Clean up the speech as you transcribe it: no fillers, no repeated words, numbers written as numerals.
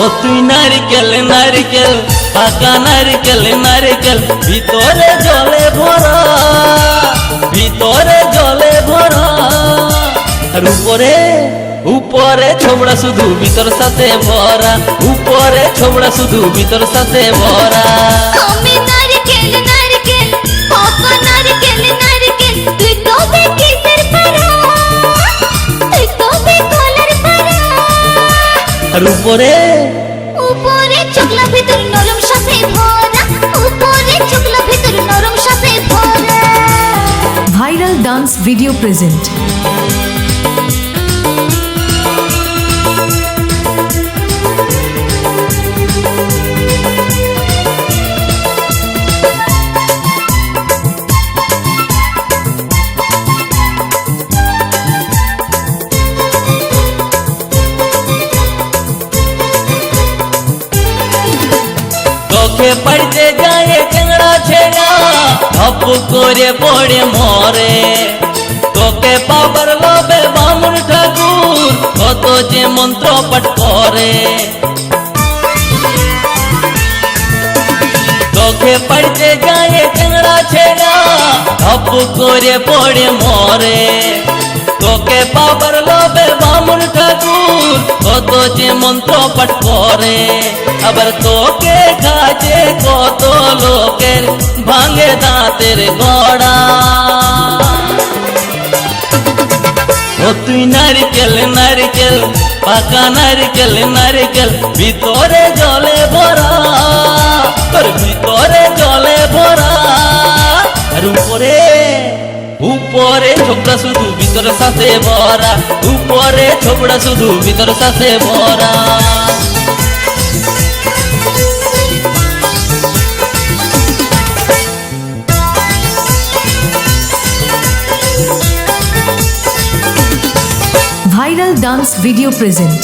ও তুই নারকেল নারকেল পাকা নারকেল নারকেল ভিতরে জলে ভরা, ভিতরে জলে ভরা। আর উপরে উপরে ছোবড়া শুধু ভিতর সাথে ভরা, উপরে ছোবড়া শুধু ভিতর সাথে ভরা। আমি নারকেল নারকেল পাকা নারকেল নারকেল তুই তবে কিসের পারা, তুই তবে কলার পারা। আর উপরে উপরে চকলা ভিতর নরম সাথে ভরা, উপরে চকলা ভিতর নরম সাথে ভরা। Viral dance video present. চোখে পড়তে যায় চেংড়া ছেড়া ধপ করে পড়ে মরে। তোকে পাবার লোভে বামুন ঠাকুর কত যে মন্ত্র পাঠ করে। চোখে পড়তে যায় চেংড়া ছেড়া ধপ করে পড়ে মরে। তোকে পাবার লোভে বামুন ঠাকুর কত যে মন্ত্র পাঠ করে। আবার তোকে কাজে কত লোকের ভাঙে দাঁতের গড়া। ও তুই নারকেল নারকেল পাকা নারকেল নারকেল ভিতরে জলে ভরা, তোর ভিতরে জলে ভরা। আর উপরে উপরে ছোবড়া শুধু ভিতর সাথে ভরা, উপরে ছোবড়া শুধু ভিতর সাথে ভরা। Viral dance video present.